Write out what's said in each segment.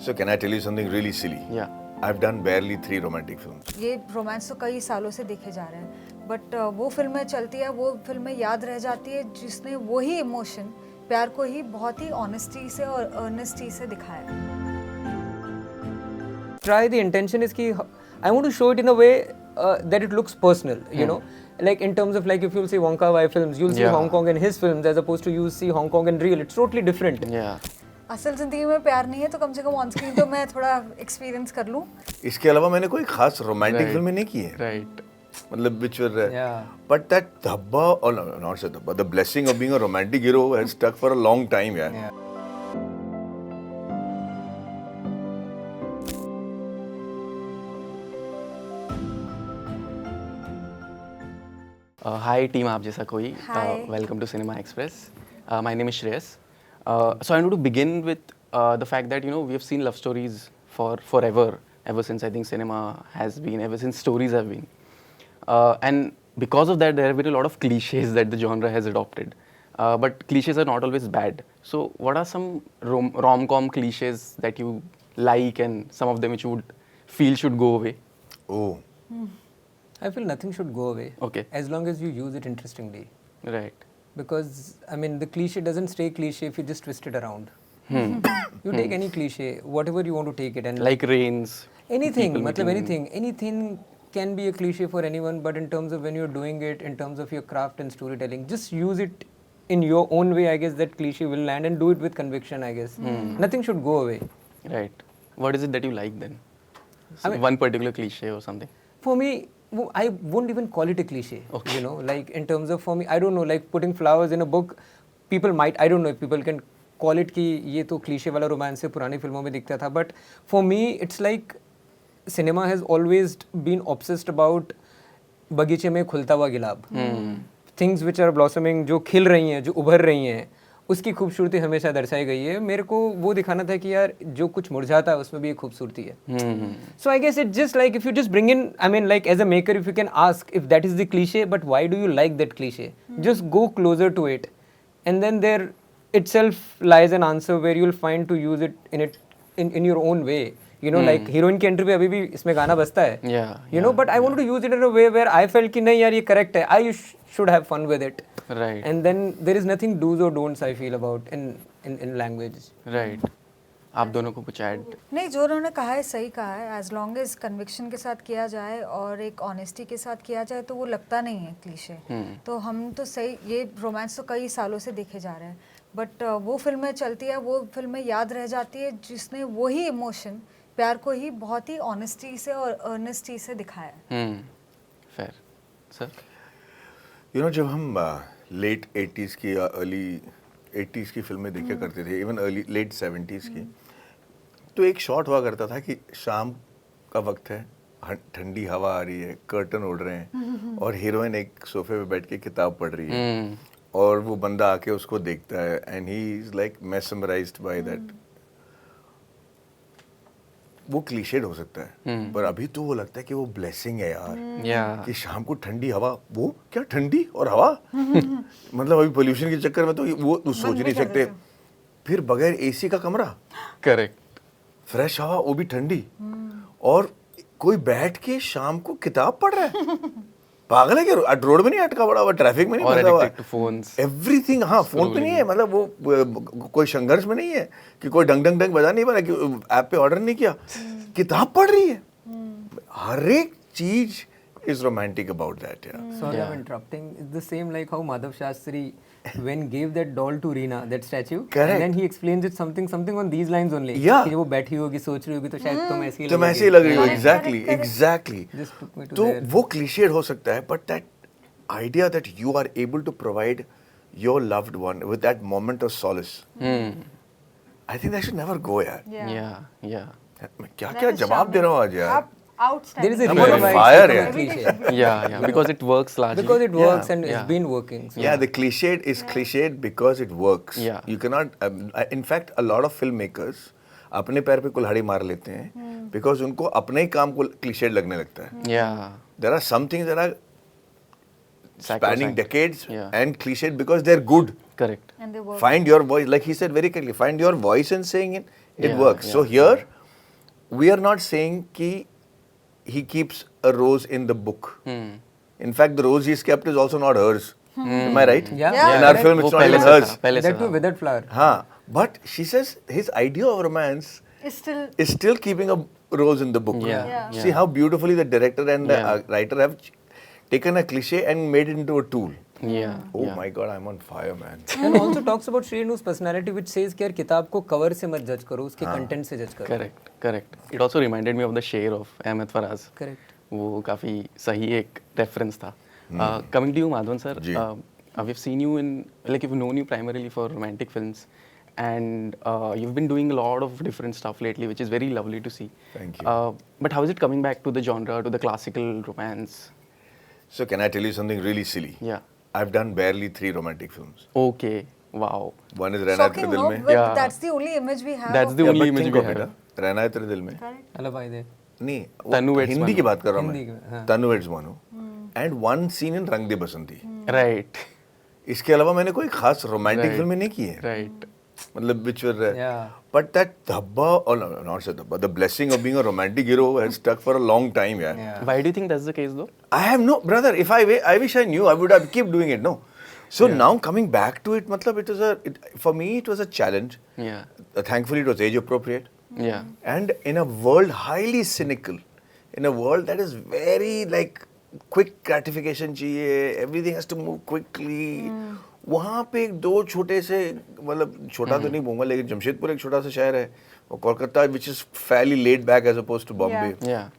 So can I tell you something really silly? Yeah. I've done barely 3 romantic films. ये romance तो कई सालों से देखे जा रहे हैं बट वो फिल्में चलती है, वो फिल्में याद रह जाती है जिसने वही इमोशन प्यार को ही बहुत ही ऑनेस्टी से और अर्नेस्टी से दिखाया. Try the intention is ki I want to show it in a way that it looks personal, you know, like in terms of like if you'll see Wong Kar-wai films, you'll see Yeah. Hong Kong in his films as opposed to you see Hong Kong in real. It's totally different. Yeah. असल जिंदगी में प्यार नहीं है तो कम से come on screen तो मैं थोड़ा एक्सपीरियंस कर लूं. इसके अलावा मैंने कोई खास रोमांटिक Right. फिल्में नहीं की है. Right. मतलब which were Yeah. but that dhabba or no, not say dhabba, the blessing of being a romantic hero has stuck for a long time, yeah. Yeah. Hi team आप जैसा कोई. Hi. Welcome to Cinema Express. My name is Shreyas. So I want to begin with the fact that we have seen love stories for forever, ever since I think cinema has been, ever since stories have been. And because of that, there have been a lot of cliches that the genre has adopted. But cliches are not always bad. So what are some rom-com cliches that you like and some of them which you would feel should go away? Oh, I feel nothing should go away. Okay. As long as you use it interestingly. Right. Because I mean the cliche doesn't stay cliche if you just twist it around. You take any cliche, whatever you want to take it, and Like rains. anything, people matlab meeting- anything can be a cliche for anyone, but in terms of when you're doing it, in terms of your craft and storytelling, just use it in your own way. I guess that cliche will land, and do it with conviction. I guess nothing should go away. Right. What is it that you like then? I mean- One particular cliche or something. For me, I won't even call it a cliche. You know, like in terms of for me, I don't know, like putting flowers in a book. People might, I don't know if people can call it कि ये तो cliche वाला romance है पुरानी फिल्मों में दिखता था. But for me, it's like cinema has always been obsessed about बगीचे में खुलता हुआ गुलाब. Things which are blossoming, जो खिल रही हैं, जो उभर रही हैं, उसकी खूबसूरती हमेशा दर्शाई गई है. मेरे को वो दिखाना था कि यार जो कुछ मुरझाता है उसमें भी एक खूबसूरती है. So I guess it's just like if you just bring in, I mean like as a maker if you can ask if that is the cliche, but why do you like that cliche? Just go closer to it, and then there itself lies an answer where you'll find to use it in your own way. You know, like heroine की entry पे अभी भी इसमें गाना बजता है. Yeah, You know, but I wanted to use it in a way where I felt कि नहीं यार ये correct है. I should have fun with it. Right. And then there is nothing do's or don'ts I feel about in language. Right. आप दोनों को कुछ add. नहीं, जो उन्होंने कहा है सही कहा है. एज लॉन्ग एज कन्विक्शन के साथ किया जाए और एक ऑनेस्टी के साथ किया जाए तो वो लगता नहीं है क्लीशे. तो हम तो सही, ये रोमांस तो कई सालों से देखे जा रहे हैं बट वो फिल्में चलती है, वो फिल्में याद रह जाती है जिसने वही इमोशन प्यार को ही बहुत ही ऑनेस्टी से और अर्नेस्टी से दिखाया. Fair. Sir. you know जब हम लेट 80s की या अर्ली 80s की फिल्में देखा करते थे, इवन अर्ली लेट 70s की, तो एक शॉट हुआ करता था कि शाम का वक्त है, ठंडी हवा आ रही है, कर्टन उड़ रहे हैं और हीरोइन एक सोफे पे बैठ के किताब पढ़ रही है और वो बंदा आके उसको देखता है and he is like mesmerised by that. वो क्लीशेड हो सकता है पर अभी तो वो लगता है कि वो ब्लेसिंग है यार. Yeah. कि शाम को ठंडी हवा, वो क्या ठंडी और हवा मतलब अभी पोल्यूशन के चक्कर में तो वो सोच नहीं सकते. फिर बगैर एसी का कमरा, Correct. फ्रेश हवा, वो भी ठंडी, और कोई बैठ के शाम को किताब पढ़ रहा है. पागल है क्या? रोड में नहीं अटका पड़ा हुआ, ट्रैफिक में नहीं Or फंसा हुआ. addicted to phones. एवरीथिंग. हाँ, फोन पे नहीं है, मतलब वो कोई संघर्ष में नहीं है कि कोई डंग डंग डंग बजा नहीं पा रहा, कि ऐप पे ऑर्डर नहीं किया, किताब पढ़ रही है. हर एक चीज is romantic about that, yeah. Sorry, Yeah. I'm interrupting. It's the same like how Madhav Shastri when gave that doll to Reena, that statue, Correct. and then he explains it something on these lines only. Yeah. कि वो बैठी होगी, सोच रही होगी, तो शायद तुम ऐसी ही तुम लगोगी. ऐसे ही लग रही हो. Exactly. Just took me to तो there. वो क्लीशेड हो सकता है, but that idea that you are able to provide your loved one with that moment of solace, I think that should never go यार. Yeah. मैं क्या क्या जवाब दे रहा हूँ आज यार. There is a I'm on reason why fire, it's yeah. become a cliche. Yeah. Because it works largely. Because it works and Yeah. it's been working. So. Yeah, the cliched is cliched because it works. Yeah. You cannot. In fact, a lot of filmmakers अपने पैर पे कुल्हाड़ी मार लेते हैं because उनको अपने ही काम को cliched लगने लगता है. Yeah. There are some things that are spanning Sacrosanct. decades Yeah. and cliched because they're good. Correct. And they work. Find your voice, like he said very clearly. Find your voice in saying it. It Yeah, works. yeah, So here, we are not saying कि he keeps a rose in the book. In fact, the rose he's kept is also not hers. Am I right? Yeah. Yeah. In our film, वो it's not पहले even से hers. था, पहले से That too था। withered flower. हाँ, but she says his idea of romance It's still is still keeping a rose in the book. Yeah, Yeah. See how beautifully the director and the Yeah. writer have taken a cliche and made it into a tool. Yeah. Oh yeah. my God, I'm on fire, man. And also talks about Sri Anu's personality, which says कि यार किताब को cover से मत जज करो, उसके content से जज करो. Correct, correct. It also reminded me of the Sher of Ahmed Faraz. Correct. वो काफी सही एक रेफरेंस था. Coming to you, Madhavan sir, ji. we've seen you in, like, we've known you primarily for romantic films, and you've been doing a lot of different stuff lately, which is very lovely to see. Thank you. But how is it coming back to the genre, to the classical romance? So can I tell you something really silly? Yeah. I've done barely 3 romantic films. Okay. Wow. One is रहना है shocking, तेरे दिल no? में. But Yeah. that's the only image we have. That's of the Yeah, only but image think we of it, have. huh? रहना है तेरे दिल में. Correct. I love Aide. नहीं, तनु वो वेड्स हिंदी की मनु. बात कर रहा हूँ हिंदी की, मैं. हाँ. Tanu weds Manu. And one scene in रंग दे बसंती. Right. इसके अलावा मैंने कोई खास रोमांटिक Right. फिल्में नहीं की है. Right. मतलब which were Yeah. but that dhabba, or no, not say dhabba, the blessing of being a romantic hero has stuck for a long time, yeah. Yeah. Why do you think that's the case though? I have no brother. If I wish I knew, I would have keep doing it. No, so now coming back to it, matlab it was for me it was a challenge. Yeah. Thankfully, it was age appropriate, Yeah. and in a world highly cynical, in a world that is very like quick gratification चाहिए, everything has to move quickly. वहाँ पे एक दो छोटे से मतलब छोटा तो नहीं बोलूँगा लेकिन जमशेदपुर एक छोटा सा शहर है और Kolkata which is fairly laid back as opposed to Bombay. Yeah.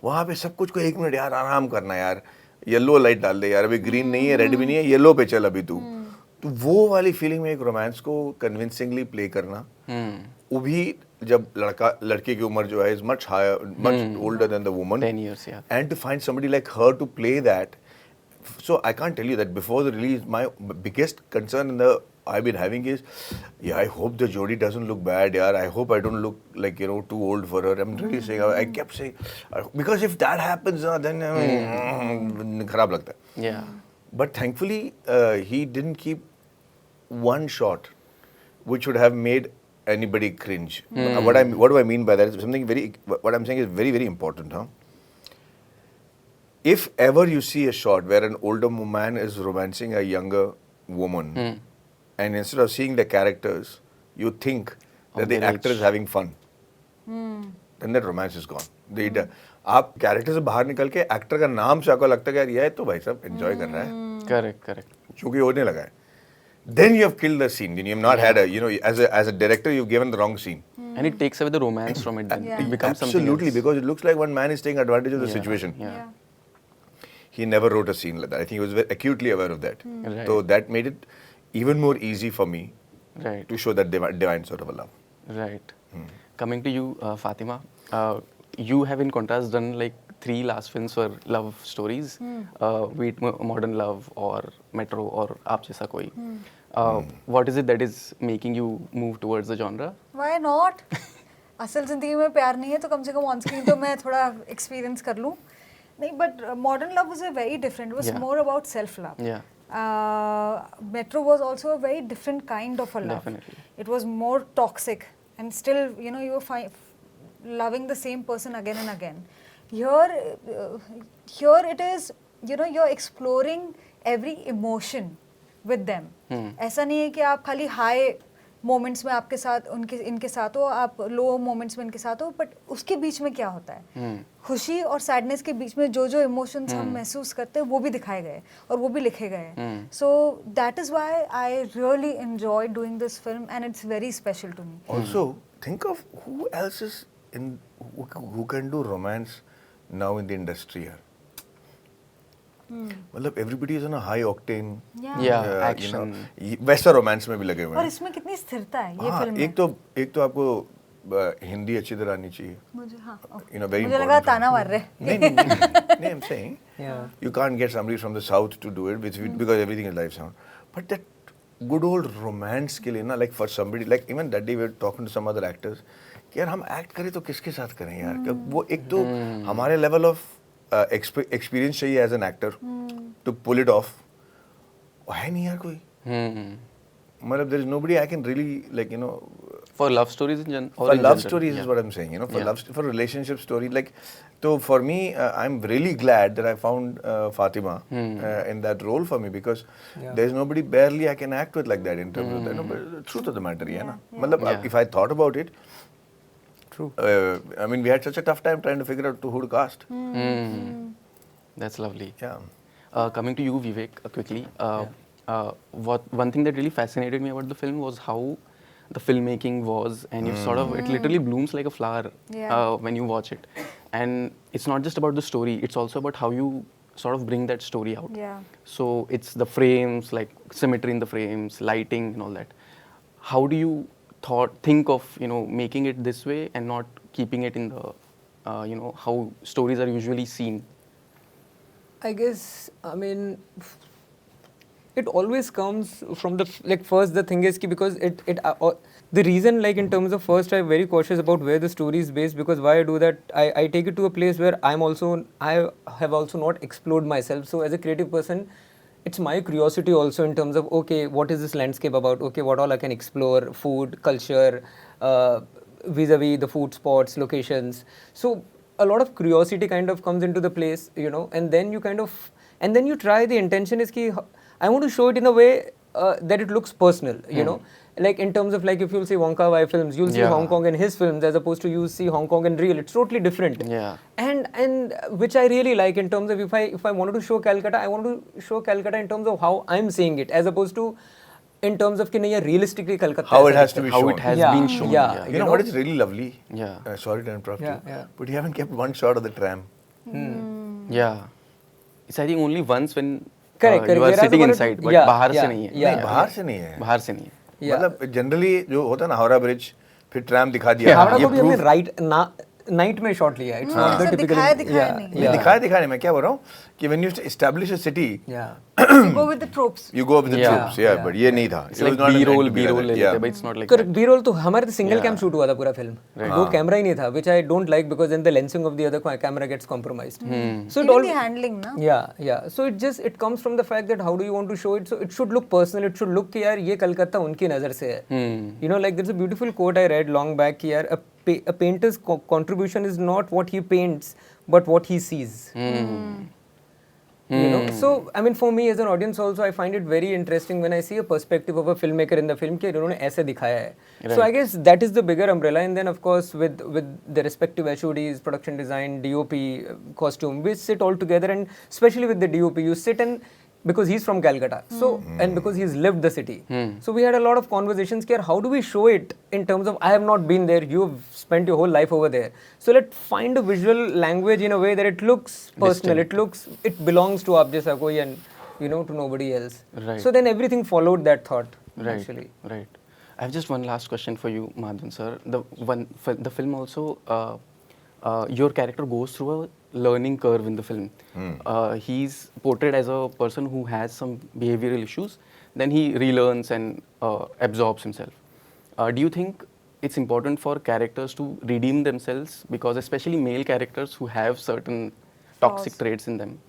वहाँ पे सब कुछ को 1 मिनट यार आराम करना यार येलो लाइट डाल दे यार अभी ग्रीन नहीं है रेड भी नहीं है येलो पे चल अभी तू तो वो वाली फीलिंग में एक रोमांस को कन्विंसिंगली प्ले करना वो भी जब लड़के की उम्र जो है is much higher much older than the woman 10 years, yeah. and to find somebody like her to play that. So I can't tell you that before the release, my biggest concern I've been having is, yeah, I hope the Jodie doesn't look bad, yeah. I hope I don't look like too old for her. I'm really saying, I kept saying, because if that happens, then खराब लगता है. Yeah. But thankfully, he didn't keep one shot, which would have made anybody cringe. What do I mean by that? Something what I'm saying is very, very important, huh? If ever you see a shot where an older man is romancing a younger woman, and instead of seeing the characters, you think that the their actor age. is having fun, then that romance is gone. आप character से बाहर निकल के actor का नाम से आपको लगता है कि यार ये तो भाई साहब एंजॉय कर रहा है Correct, correct. क्योंकि होने लगा है. Then you have killed the scene. Then you have not had as a director you've given the wrong scene. And it takes away the romance from it. Then Yeah. it becomes something Absolutely, else. because it looks like one man is taking advantage of the Yeah. situation. Yeah. He never wrote a scene like that. I think he was very acutely aware of that. Right. So that made it even more easy for me Right. to show that divine sort of a love. Right. Coming to you, Fatima, you have in contrast done like 3 last films for love stories, be it Modern Love or Metro or Aap Jaisa Koi. What is it that is making you move towards the genre? Why not? असल जिंदगी में प्यार नहीं है तो कम से come on screen तो मैं थोड़ा एक्सपीरियंस कर लूँ नहीं but modern love was a very different was Yeah. More about self love Yeah. Metro was also a very different kind of a love. Definitely. It was more toxic, and still, you were loving the same person again and again. Here it is, you're exploring every emotion with them. ऐसा नहीं है कि आप खाली high moments में आपके साथ इनके साथ हो आप लो मोमेंट्स में इनके साथ हो बट उसके बीच में क्या होता है खुशी और सैडनेस के बीच में जो इमोशंस हम महसूस करते हैं वो भी दिखाए गए और वो भी लिखे गए so that is why I really enjoy doing this film and it's very special to me Also, think of who else is who can do romance now in the industry here. मतलब everybody is on a high octane. Yeah, action. वैसा romance में भी लगे हुए और हैं. इसमें कितनी स्थिरता है ये हाँ, फिल्म एक तो आपको हिंदी अच्छी तरह आनी चाहिए. मुझे हाँ okay. Very मुझे लगा important ताना for- मार रहे नहीं, I'm saying Yeah. you can't get somebody from the south to do it because everything is live sound. But that good old romance के लिए ना like for somebody like even that day we were talking to some other actors कि यार हम act करें तो किसके साथ करें यार कि वो एक तो हमारे लेवल ऑफ एक्सपीरियंस चाहिए as an actor to pull it off है नहीं यार कोई मतलब there is nobody I can really like For love stories in general? For love stories is what I'm saying, you know, for Yeah. for relationship story, like, so for me, I'm really glad that I found Fatima in that role for me, because there's nobody barely I can act with like that in terms of that. No, but the truth of the matter, yeah, na? Matlab, Yeah. if I thought about it, True. I mean, we had such a tough time trying to figure out who to cast. That's lovely. Yeah. Coming to you, Vivek, quickly. What one thing that really fascinated me about the film was how the filmmaking was, and you sort of, it literally blooms like a flower Yeah. when you watch it. And it's not just about the story; it's also about how you sort of bring that story out. Yeah. So it's the frames, like symmetry in the frames, lighting, and all that. How do you think of, you know, making it this way and not keeping it in the, you know, how stories are usually seen? I guess, I mean, it always comes from the, like, first the thing is ki because the reason, like, in terms of first I'm very cautious about where the story is based, because why I do that, I take it to a place where I have also not explored myself. So as a creative person, it's my curiosity also in terms of, okay, what is this landscape about? Okay, what all I can explore, food, culture, vis-a-vis the food spots, locations. So a lot of curiosity kind of comes into the place, you know, and then you kind of, and then you try, the intention is ki, I want to show it in a way that it looks personal, you know, like in terms of, like, if you'll see Wonka Wai films, you'll see Yeah. Hong Kong in his films as opposed to you see Hong Kong in real. It's totally different. Yeah. And which I really like in terms of, if I wanted to show Calcutta, I want to show Calcutta in terms of how I'm seeing it, as opposed to in terms of कि नहीं, ये realistically Calcutta How ऐसा it has दिखता to है. be How shown. it has Yeah, been shown. yeah. You know what is really lovely? Yeah. Sorry to interrupt Yeah, you. yeah. But you haven't kept one shot of the tram. Yeah. It's, I think, only once when Correct, you are correct. sitting Whereas inside, but yeah, बाहर से yeah, नहीं है. yeah. नहीं, बाहर से नहीं है. बाहर से नहीं है. Yeah. मतलब जनरली जो होता है ना, हावड़ा ब्रिज, फिर ट्रैम दिखा दिया. हावड़ा ये को भी हमने proof- नाइट में शॉट लिया. It's not the ऐसा typical. दिखाया नहीं. नहीं, दिखाया नहीं, मैं क्या बोल रहा हूँ कि when you establish a city, Yeah. You go with the tropes. you go with the Yeah. troops, yeah, but ये नहीं था. It's It was like not meant B-roll, to be like B-roll that, ले yeah. लेते, but it's not like Correct. that. B-roll तो हमारे तो single Yeah. Cam shoot हुआ था पूरा फिल्म. वो कैमरा ही नहीं था, which I don't like because then the lensing of the other camera gets compromised. So it Even all the handling, na? yeah. So it comes from the fact that how do you want to show it? So it should look personal. It should look कि यार ये कलकत्ता उनकी नज़र से है. You know, like there's a beautiful quote I read long back कि यार a painter's contribution is not what he paints, but what he sees. You know, so I mean, for me as an audience also, I find it very interesting when I see a perspective of a filmmaker in the film कि उन्होंने ऐसे दिखाया है. So I guess that is the bigger umbrella, and then of course with the respective HODs, production design, DOP, costume, we sit all together, and especially with the DOP, you sit and because he's from Calcutta, so and because he's lived the city, so we had a lot of conversations here. How do we show it in terms of I have not been there, you've spent your whole life over there, so let's find a visual language in a way that it looks personal, it belongs to aap jaisa koi and you know, to nobody else. Right. So then everything followed that thought. Right. Actually. Right. I have just one last question for you, Madhavan sir. The film also, your character goes through a learning curve in the film. He's portrayed as a person who has some behavioral issues. Then he relearns and absorbs himself. Do you think it's important for characters to redeem themselves? Because especially male characters who have certain toxic traits in them.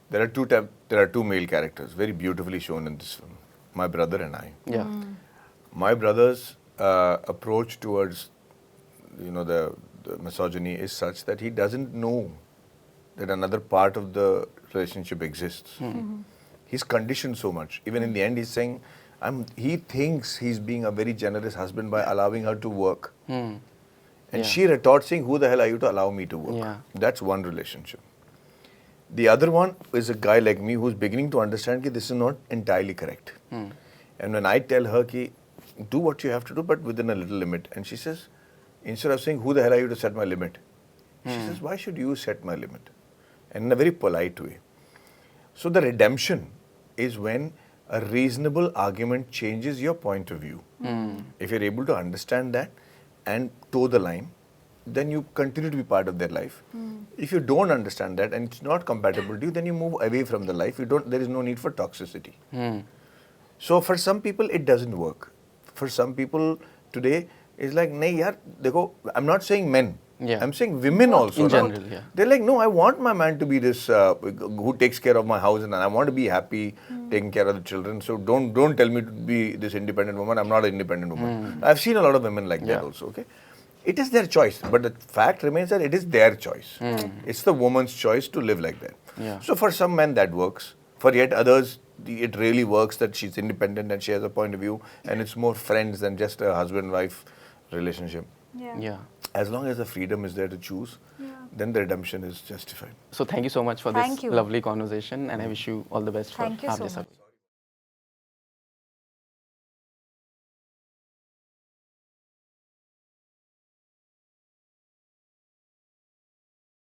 There are two male characters, very beautifully shown in this film. My brother and I. Yeah. My brother's approach towards, you know, the misogyny is such that he doesn't know that another part of the relationship exists. He's conditioned so much. Even in the end, he's saying, he thinks he's being a very generous husband by allowing her to work. And Yeah. she retorts saying, who the hell are you to allow me to work? Yeah. That's one relationship. The other one is a guy like me who's beginning to understand that this is not entirely correct. And when I tell her, ki, do what you have to do, but within a little limit. And she says, instead of saying, who the hell are you to set my limit? She says, why should you set my limit? And in a very polite way. So the redemption is when a reasonable argument changes your point of view. If you're able to understand that and toe the line, then you continue to be part of their life. If you don't understand that and it's not compatible to you, then you move away from the life. There is no need for toxicity. So for some people, it doesn't work. For some people today, it's like, nahi yaar, dekho, I'm not saying men. Yeah. I'm saying women also. In no? general, yeah. They're like, no, I want my man to be this, who takes care of my house and I want to be happy. taking care of the children. So don't tell me to be this independent woman. I'm not an independent woman. I've seen a lot of women like that Yeah. also. Okay, it is their choice, but the fact remains that it is their choice. It's the woman's choice to live like that. Yeah. So for some men that works. For yet others, it really works that she's independent and she has a point of view, and it's more friends than just a husband-wife relationship. Yeah. As long as the freedom is there to choose, then the redemption is justified. So thank you so much for Thank this you. lovely conversation, and I wish you all the best for Thank you so Aap Jaisa much. Koi.